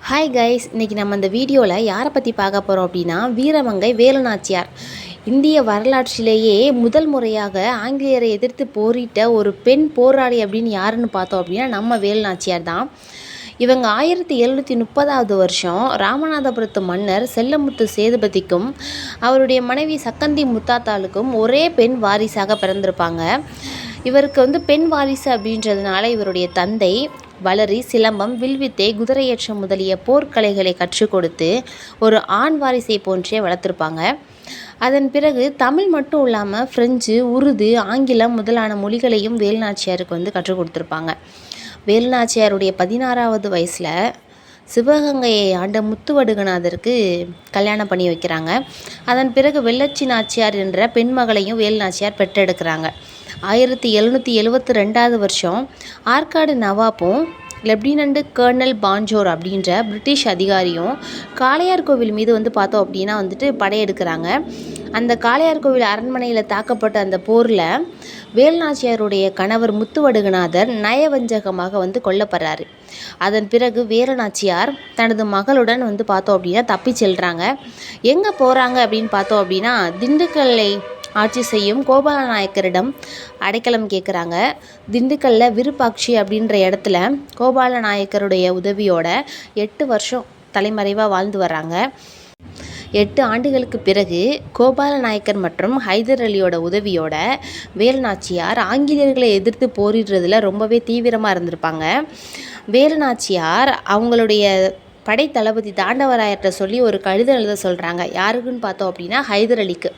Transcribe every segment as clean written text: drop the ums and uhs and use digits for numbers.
Hi guys, இன்றைக்கி நம்ம இந்த வீடியோவில் யாரை பற்றி பார்க்க போகிறோம் அப்படின்னா வீரமங்கை வேலுநாச்சியார். இந்திய வரலாற்றிலேயே முதல் முறையாக ஆங்கிலேயரை எதிர்த்து போரிட்ட ஒரு பெண் போராளி அப்படின்னு யாருன்னு பார்த்தோம் அப்படின்னா நம்ம வேலுநாச்சியார் தான். இவங்க 1730 வருஷம் ராமநாதபுரத்து மன்னர் செல்லமுத்து சேதுபதிக்கும் அவருடைய மனைவி சக்கந்தி முத்தாத்தாளுக்கும் ஒரே பெண் வாரிசாக பிறந்திருப்பாங்க. இவருக்கு பெண் வாரிசு அப்படின்றதுனால இவருடைய தந்தை வளரி சிலம்பம், வில்வித்தை, குதிரையேற்றம் முதலிய போர்க்கலைகளை கற்றுக் கொடுத்து ஒரு ஆண் வாரிசை போன்றே வளர்த்துருப்பாங்க. அதன் பிறகு தமிழ் மட்டும் இல்லாமல் ஃப்ரெஞ்சு, உருது, ஆங்கிலம் முதலான மொழிகளையும் வேலுநாச்சியாருக்கு கற்றுக் கொடுத்துருப்பாங்க. வேலுநாச்சியாருடைய 16வது வயசில் சிவகங்கையை ஆண்ட முத்துவடுகநாதருக்கு கல்யாணம் பண்ணி வைக்கிறாங்க. அதன் பிறகு வெள்ளச்சி நாச்சியார் என்ற பெண் மகளையும் வேலுநாச்சியார் பெற்றெடுக்கிறாங்க. 1772 வருஷம் ஆற்காடு நவாப்பும் லெப்டினன்ட் கர்னல் பாஞ்சோர் அப்படின்ற பிரிட்டிஷ் அதிகாரியும் காளையார் கோவில் மீது பார்த்தோம் அப்படின்னா படையெடுக்கிறாங்க. அந்த காளையார் கோவில் அரண்மனையில் தாக்கப்பட்ட அந்த போரில் வேலுநாச்சியாருடைய கணவர் முத்துவடுகநாதர் நயவஞ்சகமாக கொல்லப்படுறாரு. அதன் பிறகு வேலுநாச்சியார் தனது மகளுடன் பார்த்தோம் அப்படின்னா தப்பி செல்கிறாங்க. எங்கே போகிறாங்க அப்படின்னு பார்த்தோம் அப்படின்னா திண்டுக்கல்லை ஆட்சி செய்யும் கோபால நாயக்கரிடம் அடைக்கலம் கேட்குறாங்க. திண்டுக்கல்லில் விருப்பாட்சி அப்படின்ற இடத்துல கோபால நாயக்கருடைய உதவியோட 8 வருஷம் தலைமறைவாக வாழ்ந்து வர்றாங்க. 8 ஆண்டுகளுக்கு பிறகு கோபால நாயக்கர் மற்றும் ஹைதர் அலியோட உதவியோட வேலுநாச்சியார் ஆங்கிலேயர்களை எதிர்த்து போரிடுறதுல ரொம்பவே தீவிரமாக இருந்திருப்பாங்க. வேலுநாச்சியார் அவங்களுடைய படை தளபதி தாண்டவராயர்கிட்ட சொல்லி ஒரு கடிதம் எழுத சொல்கிறாங்க. யாருக்குன்னு பார்த்தோம் அப்படின்னா ஹைதர் அலிக்கு.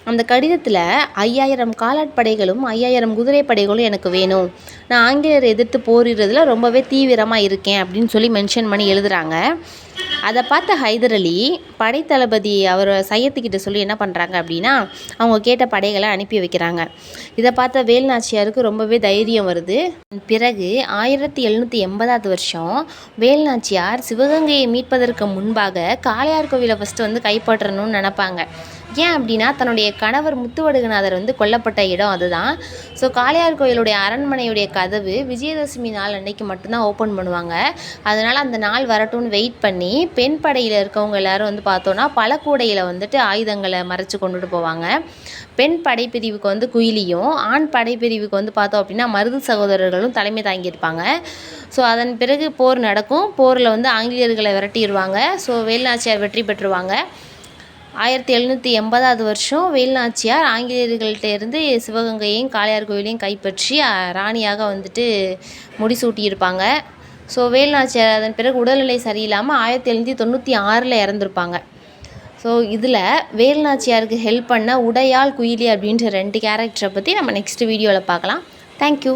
அந்த கடிதத்தில் 5000 காலாட்படைகளும் 5000 குதிரை படைகளும் எனக்கு வேணும், நான் ஆங்கிலேயரை எதிர்த்து போரிடுறதுல ரொம்பவே தீவிரமாக இருக்கேன் அப்படின்னு சொல்லி மென்ஷன் பண்ணி எழுதுகிறாங்க. அதை பார்த்த ஹைதர் அலி படைத்தளபதி அவர் சையத்துக்கிட்ட சொல்லி என்ன பண்ணுறாங்க அப்படின்னா அவங்க கேட்ட படைகளை அனுப்பி வைக்கிறாங்க. இதை பார்த்த வேலுநாச்சியாருக்கு ரொம்பவே தைரியம் வருது. பிறகு 1780 வருஷம் வேலுநாச்சியார் சிவகங்கையை மீட்பதற்கு முன்பாக காளையார் கோவிலை ஃபஸ்ட்டு கைப்பற்றணும்னு நினப்பாங்க. ஏன் அப்படின்னா தன்னுடைய கணவர் முத்துவடுகநாதர் கொல்லப்பட்ட இடம் அதுதான். ஸோ காளையார் கோயிலுடைய அரண்மனையுடைய கதவு விஜயதசமி நாள் அன்னைக்கு மட்டும்தான் ஓப்பன் பண்ணுவாங்க. அதனால் அந்த நாள் வரட்டும்னு வெயிட் பண்ணி பெண் படையில் இருக்கவங்க எல்லோரும் பார்த்தோன்னா பழக்கூடையில் ஆயுதங்களை மறைச்சி கொண்டுட்டு போவாங்க. பெண் படைப்பிரிவுக்கு குயிலியும் ஆண் படைப்பிரிவுக்கு பார்த்தோம் அப்படின்னா மருது சகோதரர்களும் தலைமை தாங்கியிருப்பாங்க. ஸோ அதன் பிறகு போர் நடக்கும். போரில் ஆங்கிலேயர்களை விரட்டிடுவாங்க. ஸோ வேலுநாச்சியார் வெற்றி பெற்றுவாங்க. 1780 வருஷம் வேலுநாச்சியார் ஆங்கிலேயர்கள்ட்ட இருந்து சிவகங்கையையும் காளையார் கோயிலையும் கைப்பற்றி ராணியாக முடிசூட்டியிருப்பாங்க. ஸோ வேலுநாச்சியார் அதன் பிறகு உடல்நிலை சரியில்லாமல் 1796 இறந்துருப்பாங்க. ஸோ இதில் வேலுநாச்சியாருக்கு ஹெல்ப் பண்ண உடையாள் குயிலி அப்படின்ற 2 கேரக்டரை பற்றி நம்ம நெக்ஸ்ட் வீடியோவில் பார்க்கலாம். தேங்க்யூ.